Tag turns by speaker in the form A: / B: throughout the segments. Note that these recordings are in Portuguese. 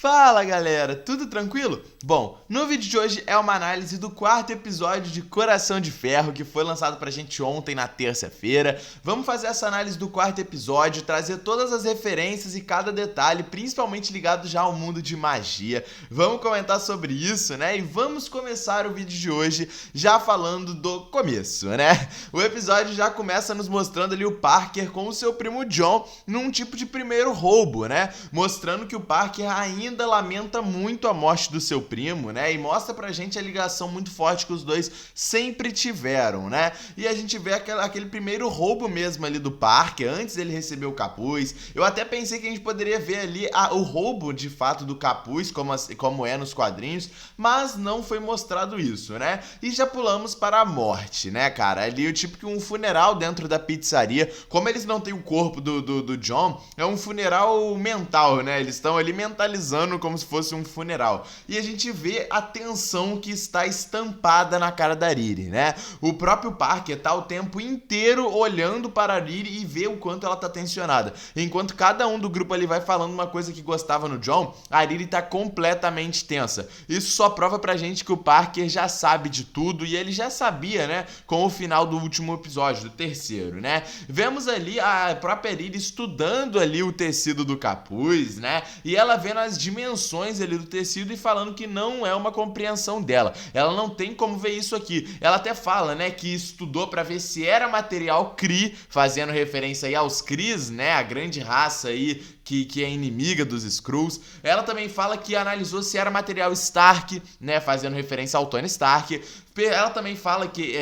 A: Fala galera, tudo tranquilo? Bom, no vídeo de hoje é uma análise do quarto episódio de Coração de Ferro, que foi lançado pra gente ontem na terça-feira. Vamos fazer essa análise do quarto episódio, trazer todas as referências e cada detalhe, principalmente ligado já ao mundo de magia. Vamos comentar sobre isso, né? E vamos começar o vídeo de hoje já falando do começo, né? O episódio já começa nos mostrando ali o Parker com o seu primo John num tipo de primeiro roubo, né? Mostrando que o Parker ainda lamenta muito a morte do seu primo, né? E mostra pra gente a ligação muito forte que os dois sempre tiveram, né? E a gente vê aquele primeiro roubo mesmo ali do Parker, antes dele receber o capuz. Eu até pensei que a gente poderia ver ali o roubo de fato do capuz, como é nos quadrinhos, mas não foi mostrado isso, né? E já pulamos para a morte, né, cara? Ali o tipo que um funeral dentro da pizzaria. Como eles não têm o corpo do John, é um funeral mental, né? Eles estão ali mentalizando como se fosse um funeral. E a gente vê a tensão que está estampada na cara da Riri, né? O próprio Parker tá o tempo inteiro olhando para a Riri e vê o quanto ela tá tensionada. Enquanto cada um do grupo ali vai falando uma coisa que gostava no John, a Riri tá completamente tensa. Isso só prova pra gente que o Parker já sabe de tudo e ele já sabia, né? Com o final do último episódio, do terceiro, né? Vemos ali a própria Riri estudando ali o tecido do capuz, né? E ela vendo as dimensões ali do tecido e falando que não é uma compreensão dela. Ela não tem como ver isso aqui. Ela até fala, né, que estudou para ver se era material Kree, fazendo referência aí aos Krees, né, a grande raça aí que é inimiga dos Skrulls. Ela também fala que analisou se era material Stark, né, fazendo referência ao Tony Stark. Ela também fala que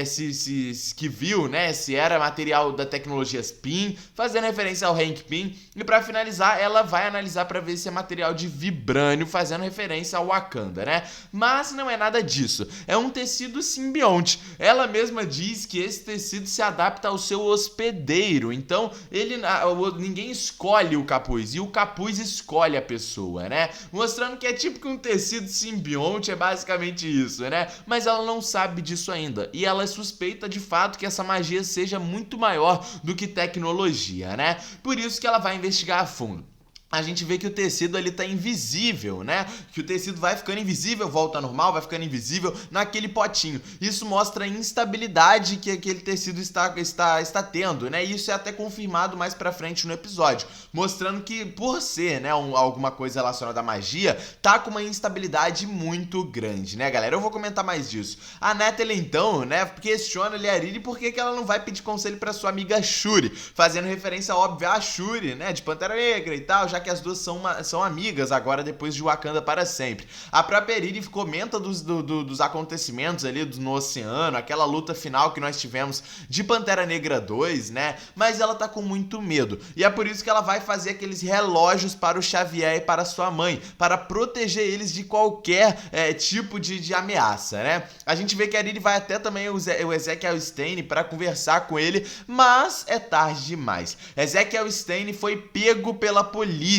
A: que viu, né, se era material da tecnologia Spin, fazendo referência ao Hank Pym. E para finalizar, ela vai analisar para ver se é material de Vibranium, fazendo referência ao Wakanda, né? Mas não é nada disso. É um tecido simbionte. Ela mesma diz que esse tecido se adapta ao seu hospedeiro. Então, ninguém escolhe o capuz, e o capuz escolhe a pessoa, né? Mostrando que é tipo que um tecido simbionte, é basicamente isso, né? Mas ela não sabe disso ainda. E ela é suspeita de fato que essa magia seja muito maior do que tecnologia, né? Por isso que ela vai investigar a fundo. A gente vê que o tecido ali tá invisível, né? Que o tecido vai ficando invisível, volta ao normal, vai ficando invisível naquele potinho. Isso mostra a instabilidade que aquele tecido está tendo, né? E isso é até confirmado mais pra frente no episódio, mostrando que por ser, né, alguma coisa relacionada à magia, tá com uma instabilidade muito grande, né, galera? Eu vou comentar mais disso. A Natalie, então, né, questiona ali a Riri por que ela não vai pedir conselho pra sua amiga Shuri, fazendo referência óbvia à Shuri, né, de Pantera Negra e tal, já que as duas são amigas agora depois de Wakanda para sempre. A própria Riri comenta dos acontecimentos ali no oceano, aquela luta final que nós tivemos de Pantera Negra 2, né? Mas ela tá com muito medo. E é por isso que ela vai fazer aqueles relógios para o Xavier e para sua mãe, para proteger eles de qualquer tipo de ameaça, né? A gente vê que a Riri vai até também o Ezekiel Stane para conversar com ele, mas é tarde demais. Ezekiel Stane foi pego pela polícia.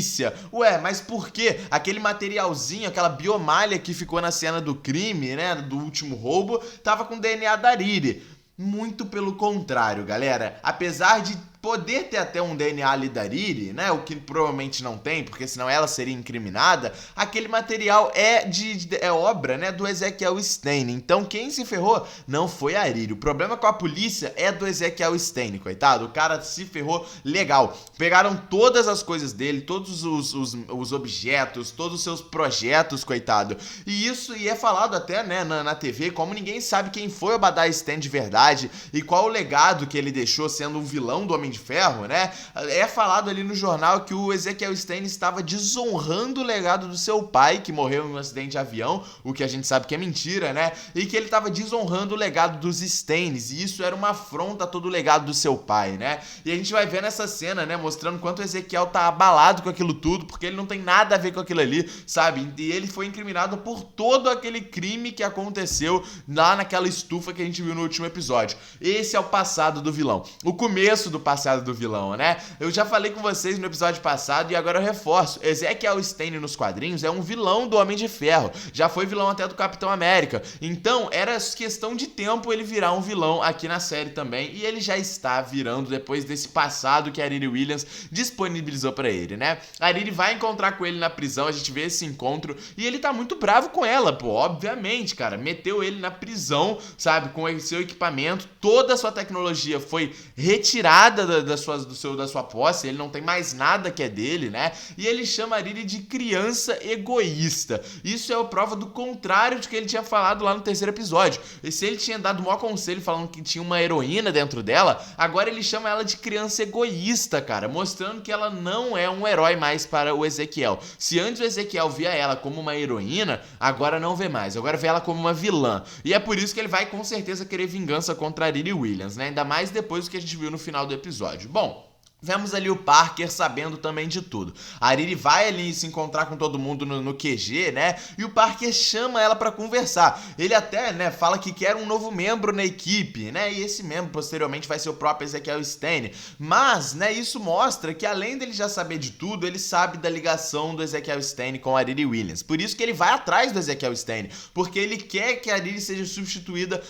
A: Ué, mas por quê? Aquele materialzinho, aquela biomalha que ficou na cena do crime, né, do último roubo, tava com DNA da Riri. Muito pelo contrário, galera. Apesar de poder ter até um DNA ali da Riri, né? O que provavelmente não tem, porque senão ela seria incriminada. Aquele material é obra, né, do Ezekiel Stane. Então quem se ferrou não foi a Riri. O problema com a polícia é do Ezekiel Stane, coitado. O cara se ferrou legal. Pegaram todas as coisas dele, todos os objetos, todos os seus projetos, coitado. E isso é falado até, né, na TV, como ninguém sabe quem foi o Obadiah Stane de verdade e qual o legado que ele deixou sendo um vilão do Homem de Ferro, né? É falado ali no jornal que o Ezekiel Stane estava desonrando o legado do seu pai, que morreu em um acidente de avião, o que a gente sabe que é mentira, né? E que ele estava desonrando o legado dos Stanes, e isso era uma afronta a todo o legado do seu pai, né? E a gente vai ver nessa cena, né, mostrando quanto o Ezequiel tá abalado com aquilo tudo, porque ele não tem nada a ver com aquilo ali, sabe? E ele foi incriminado por todo aquele crime que aconteceu lá naquela estufa que a gente viu no último episódio. Esse é o passado do vilão. O começo do passado passado do vilão, né? Eu já falei com vocês no episódio passado e agora eu reforço. Ezekiel Stane nos quadrinhos é um vilão do Homem de Ferro. Já foi vilão até do Capitão América. Então, era questão de tempo ele virar um vilão aqui na série também. E ele já está virando depois desse passado que a Riri Williams disponibilizou pra ele, né? A Riri vai encontrar com ele na prisão, a gente vê esse encontro e ele tá muito bravo com ela, pô, obviamente, cara. Meteu ele na prisão, sabe, com o seu equipamento, toda a sua tecnologia foi retirada da sua posse, ele não tem mais nada que é dele, né? E ele chama a Riri de criança egoísta. Isso é a prova do contrário de que ele tinha falado lá no terceiro episódio. E se ele tinha dado o maior conselho falando que tinha uma heroína dentro dela, agora ele chama ela de criança egoísta, cara, mostrando que ela não é um herói mais para o Ezequiel. Se antes o Ezequiel via ela como uma heroína, agora não vê mais, agora vê ela como uma vilã. E é por isso que ele vai com certeza querer vingança contra a Riri Williams, né? Ainda mais depois do que a gente viu no final do episódio. Bom, vemos ali o Parker sabendo também de tudo. A Riri vai ali se encontrar com todo mundo no QG, né? E o Parker chama ela pra conversar. Ele até, né, fala que quer um novo membro na equipe, né? E esse membro posteriormente vai ser o próprio Ezekiel Stane. Mas, né, isso mostra que além dele já saber de tudo, ele sabe da ligação do Ezekiel Stane com a Riri Williams. Por isso que ele vai atrás do Ezekiel Stane, porque ele quer que a Riri seja substituída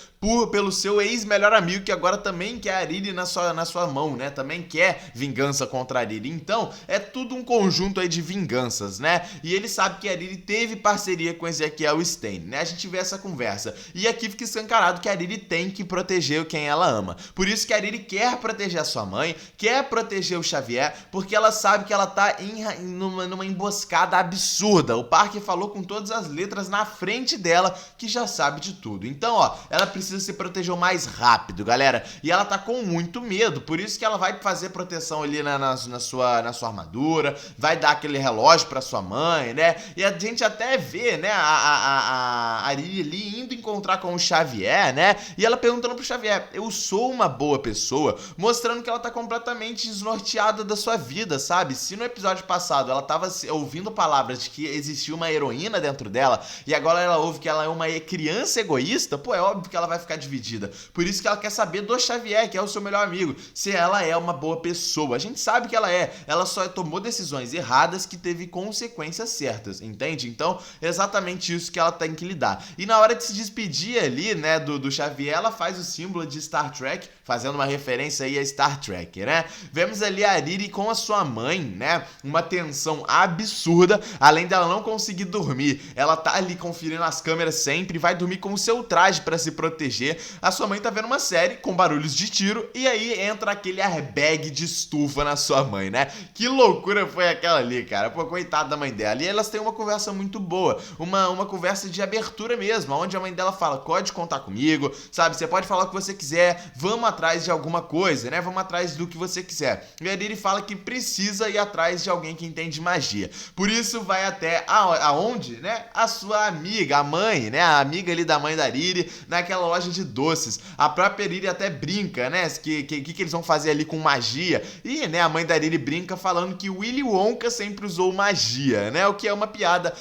A: pelo seu ex-melhor amigo, que agora também quer a Riri na sua mão, né? Também quer vingança contra a Riri. Então, é tudo um conjunto aí de vinganças, né? E ele sabe que a Riri teve parceria com Ezekiel Stane, né? A gente vê essa conversa. E aqui fica escancarado que a Riri tem que proteger quem ela ama. Por isso que a Riri quer proteger a sua mãe, quer proteger o Xavier, porque ela sabe que ela tá numa emboscada absurda. O Parker falou com todas as letras na frente dela que já sabe de tudo. Então, ó, ela precisa se proteger o mais rápido, galera. E ela tá com muito medo, por isso que ela vai fazer proteção ali na sua armadura, vai dar aquele relógio pra sua mãe, né? E a gente até vê, né, a Riri ali indo encontrar com o Xavier, né? E ela perguntando pro Xavier, eu sou uma boa pessoa? Mostrando que ela tá completamente desnorteada da sua vida, sabe? Se no episódio passado ela tava ouvindo palavras de que existia uma heroína dentro dela, e agora ela ouve que ela é uma criança egoísta, pô, é óbvio que ela vai ficar dividida. Por isso que ela quer saber do Xavier, que é o seu melhor amigo, se ela é uma boa pessoa. A gente sabe que ela só tomou decisões erradas que teve consequências certas, entende? Então, é exatamente isso que ela tem que lidar. E na hora de se despedir ali, né, do Xavier, ela faz o símbolo de Star Trek, fazendo uma referência aí a Star Trek, né? Vemos ali a Riri com a sua mãe, né? Uma tensão absurda, além dela não conseguir dormir. Ela tá ali conferindo as câmeras sempre, vai dormir com o seu traje pra se proteger. A sua mãe tá vendo uma série com barulhos de tiro e aí entra aquele airbag de estufa na sua mãe, né? Que loucura foi aquela ali, cara. Pô, coitada da mãe dela. E elas têm uma conversa muito boa, uma conversa de abertura mesmo, onde a mãe dela fala, pode contar comigo, sabe? Você pode falar o que você quiser, vamos atrás de alguma coisa, né? Vamos atrás do que você quiser. E a Riri fala que precisa ir atrás de alguém que entende magia. Por isso vai até aonde, né? A sua amiga, a mãe, né? A amiga ali da mãe da Riri, naquela loja de doces. A própria Riri até brinca, né? Que eles vão fazer ali com magia. E, né, a mãe da Riri brinca falando que Willy Wonka sempre usou magia, né? O que é uma piada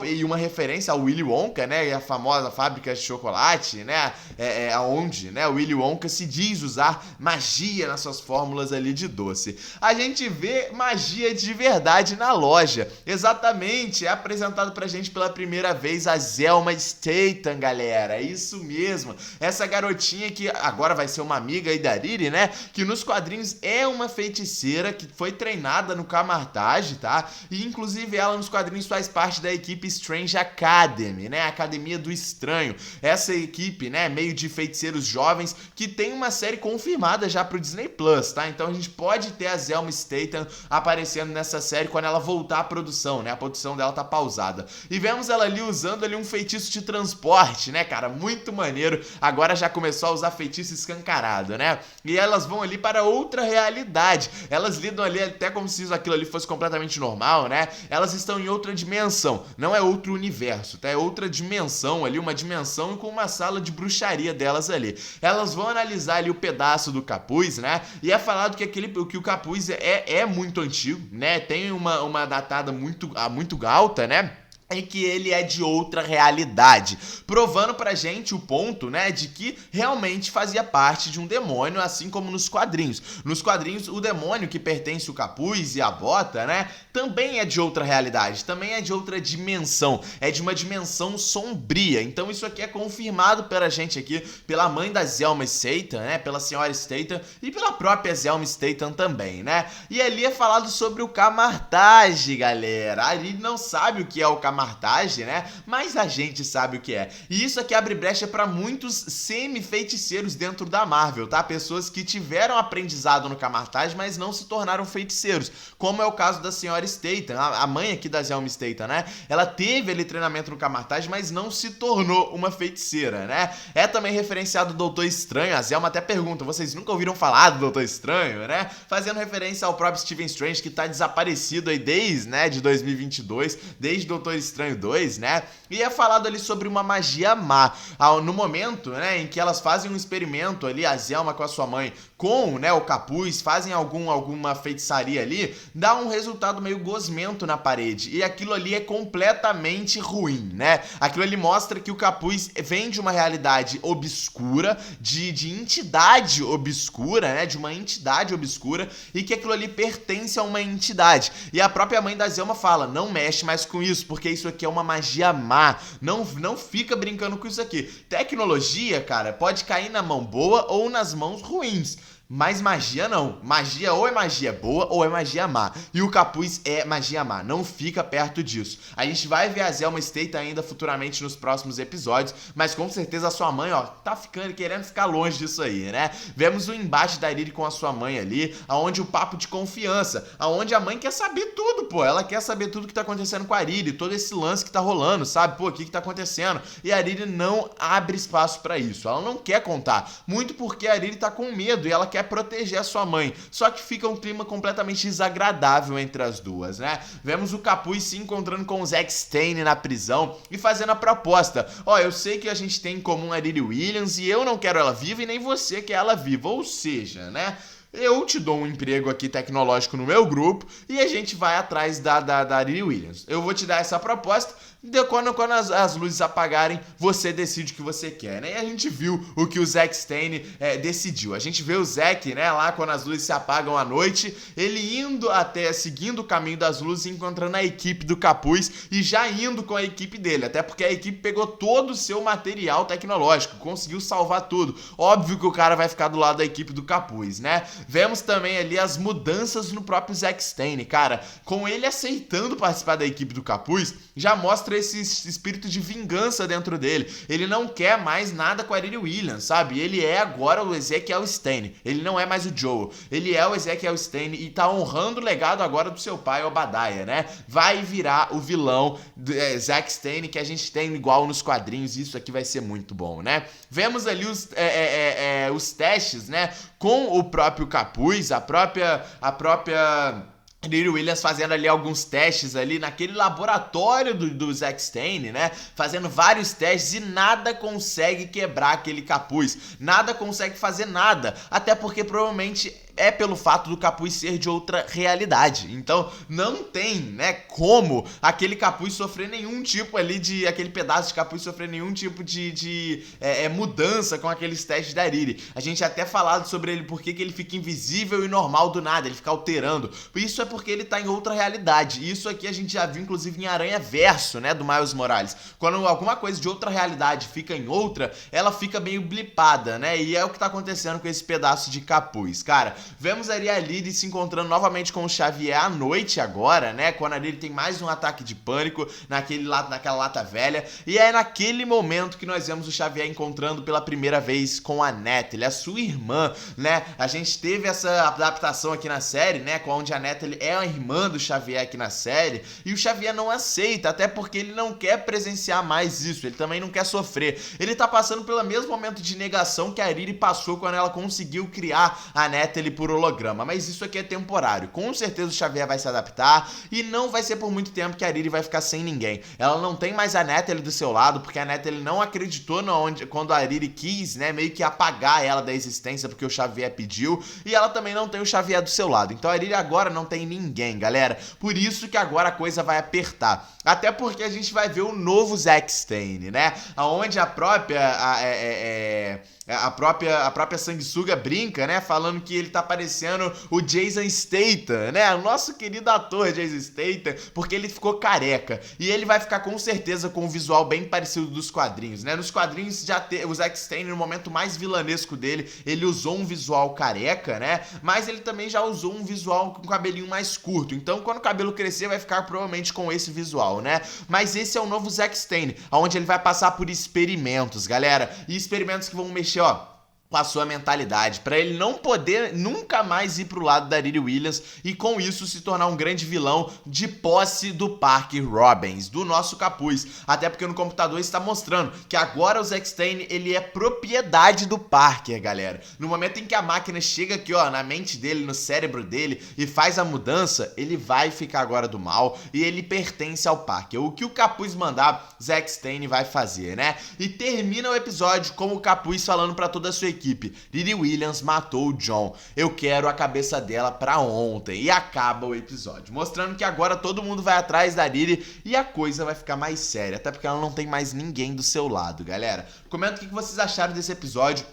A: e uma referência ao Willy Wonka, né? E a famosa fábrica de chocolate, né? Onde, né? O Willy Wonka se diz usar magia nas suas fórmulas ali de doce. A gente vê magia de verdade na loja. Exatamente, é apresentado pra gente pela primeira vez a Zelma Statham, galera. É isso mesmo. Essa garotinha que agora vai ser uma amiga aí da Riri, né? Que nos quadrinhos é uma feiticeira que foi treinada no Camartage, tá? E inclusive ela nos quadrinhos faz parte da equipe Strange Academy, né? A Academia do Estranho. Essa equipe, né? Meio de feiticeiros jovens que tem uma série confirmada já pro Disney Plus, tá? Então a gente pode ter a Zelma Statham aparecendo nessa série quando ela voltar à produção, né? A produção dela tá pausada. E vemos ela ali usando ali um feitiço de transporte, né, cara? Muito maneiro. Agora já começou a usar feitiço escancarado, né? E elas vão ali para outra realidade. Elas lidam ali até como se aquilo ali fosse completamente normal, né? Elas estão em outra dimensão. Não é outro universo, tá? É outra dimensão ali, uma dimensão com uma sala de bruxaria delas ali. Elas vão analisar ali o pedaço do capuz, né? E é falado que o capuz é muito antigo, né? Tem uma datada muito alta, né? e que ele é de outra realidade, provando pra gente o ponto, né, de que realmente fazia parte de um demônio, assim como nos quadrinhos. Nos quadrinhos, o demônio que pertence ao capuz e a bota, né, também é de outra realidade, também é de outra dimensão, é de uma dimensão sombria. Então isso aqui é confirmado pela gente aqui, pela mãe da Zelma Statham, né, pela senhora Statham e pela própria Zelma Statham também, né. E ali é falado sobre o Camartage, galera. Ali não sabe o que é o Camartage, né? Mas a gente sabe o que é. E isso aqui abre brecha para muitos semi-feiticeiros dentro da Marvel, tá? Pessoas que tiveram aprendizado no Camartage, mas não se tornaram feiticeiros, como é o caso da senhora Statham, a mãe aqui da Zelma Statham, né? Ela teve ali treinamento no Camartage, mas não se tornou uma feiticeira, né? É também referenciado o Doutor Estranho. A Zelma até pergunta, vocês nunca ouviram falar do Doutor Estranho, né? Fazendo referência ao próprio Stephen Strange, que tá desaparecido aí desde, né, de 2022, desde Doutor Estranho 2, né? E é falado ali sobre uma magia má. No momento, né, em que elas fazem um experimento ali, a Zelma com a sua mãe, com, né, o capuz, fazem alguma feitiçaria ali, dá um resultado meio gosmento na parede. E aquilo ali é completamente ruim, né? Aquilo ali mostra que o capuz vem de uma realidade obscura, de entidade obscura, né? De uma entidade obscura, e que aquilo ali pertence a uma entidade. E a própria mãe da Zelma fala, não mexe mais com isso, porque isso aqui é uma magia má. Não fica brincando com isso aqui. Tecnologia, cara, pode cair na mão boa ou nas mãos ruins. Mas magia não. Magia ou é magia boa ou é magia má. E o capuz é magia má. Não fica perto disso. A gente vai ver a Zelma Statham ainda futuramente nos próximos episódios, mas com certeza a sua mãe, ó, tá querendo ficar longe disso aí, né? Vemos o embate da Riri com a sua mãe ali, aonde o papo de confiança, aonde a mãe quer saber tudo, pô. Ela quer saber tudo que tá acontecendo com a Riri, todo esse lance que tá rolando, sabe? Pô, o que tá acontecendo? E a Riri não abre espaço pra isso. Ela não quer contar. Muito porque a Riri tá com medo e ela quer proteger a sua mãe, só que fica um clima completamente desagradável entre as duas, né? Vemos o capuz se encontrando com o Zack Stane na prisão e fazendo a proposta, ó, eu sei que a gente tem em comum a Riri Williams e eu não quero ela viva e nem você quer ela viva, ou seja, né? Eu te dou um emprego aqui tecnológico no meu grupo e a gente vai atrás da Riri Williams. Eu vou te dar essa proposta, quando as luzes apagarem, você decide o que você quer, né? E a gente viu o que o Zack Stane decidiu. A gente vê o Zack, né, lá quando as luzes se apagam à noite, ele indo até, seguindo o caminho das luzes, encontrando a equipe do capuz e já indo com a equipe dele, até porque a equipe pegou todo o seu material tecnológico, conseguiu salvar tudo. Óbvio que o cara vai ficar do lado da equipe do capuz, né? Vemos também ali as mudanças no próprio Zack Stane, cara, com ele aceitando participar da equipe do capuz, já mostra esse espírito de vingança dentro dele. Ele não quer mais nada com a Riri Williams, sabe? Ele é agora o Ezekiel Stane. Ele não é mais o Joel. Ele é o Ezekiel Stane e tá honrando o legado agora do seu pai, Obadiah, né? Vai virar o vilão do Zack Stane que a gente tem igual nos quadrinhos. Isso aqui vai ser muito bom, né? Vemos ali os testes, né? Com o próprio capuz, a própria Riri Williams fazendo ali alguns testes ali naquele laboratório do Zack Stane, né? Fazendo vários testes e nada consegue quebrar aquele capuz. Nada consegue fazer nada. Até porque provavelmente é pelo fato do capuz ser de outra realidade. Então não tem, né, como aquele capuz sofrer nenhum tipo ali de... aquele pedaço de capuz sofrer nenhum tipo de mudança com aqueles testes da Riri. A gente até falado sobre ele, porque que ele fica invisível e normal do nada, ele fica alterando. Isso é porque ele tá em outra realidade. Isso aqui a gente já viu inclusive em Aranha Verso, né, do Miles Morales. Quando alguma coisa de outra realidade fica em outra, ela fica meio blipada, né? E é o que tá acontecendo com esse pedaço de capuz, cara. Vemos ali a Riri se encontrando novamente com o Xavier à noite agora, né? Quando a Riri tem mais um ataque de pânico naquela lata velha. E é naquele momento que nós vemos o Xavier encontrando pela primeira vez com a Natalie, a sua irmã, né? A gente teve essa adaptação aqui na série, né? Onde a Natalie é a irmã do Xavier aqui na série. E o Xavier não aceita, até porque ele não quer presenciar mais isso. Ele também não quer sofrer. Ele tá passando pelo mesmo momento de negação que a Riri passou quando ela conseguiu criar a Natalie ele por holograma, mas isso aqui é temporário. Com certeza o Xavier vai se adaptar e não vai ser por muito tempo que a Riri vai ficar sem ninguém. Ela não tem mais a Natalie do seu lado, porque a Natalie não acreditou quando a Riri quis, né, meio que apagar ela da existência porque o Xavier pediu, e ela também não tem o Xavier do seu lado. Então a Riri agora não tem ninguém, galera. Por isso que agora a coisa vai apertar. Até porque a gente vai ver o novo Zack Stane, né? Onde a própria sanguessuga brinca, né? Falando que ele tá parecendo o Jason Statham, né? O nosso querido ator Jason Statham, porque ele ficou careca. E ele vai ficar com certeza com um visual bem parecido dos quadrinhos, né? Nos quadrinhos o Zack Stane, no momento mais vilanesco dele, ele usou um visual careca, né? Mas ele também já usou um visual com cabelinho mais curto. Então, quando o cabelo crescer, vai ficar provavelmente com esse visual, né? Mas esse é o novo Zack Stane, onde ele vai passar por experimentos, galera. E experimentos que vão mexer, com a sua mentalidade, pra ele não poder nunca mais ir pro lado da Riri Williams e com isso se tornar um grande vilão de posse do Parker Robbins, do nosso capuz. Até porque no computador está mostrando que agora o Zack Stane, ele é propriedade do Parker, galera. No momento em que a máquina chega aqui, na mente dele, no cérebro dele e faz a mudança, ele vai ficar agora do mal e ele pertence ao Parker. O que o capuz mandar, Zack Stane vai fazer, né? E termina o episódio com o capuz falando pra toda a sua equipe: Riri Williams matou o John. Eu quero a cabeça dela pra ontem. E acaba o episódio, mostrando que agora todo mundo vai atrás da Riri e a coisa vai ficar mais séria, até porque ela não tem mais ninguém do seu lado, galera. Comenta o que vocês acharam desse episódio.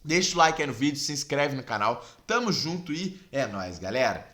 A: Deixa o like aí no vídeo, se inscreve no canal. Tamo junto e é nóis, galera.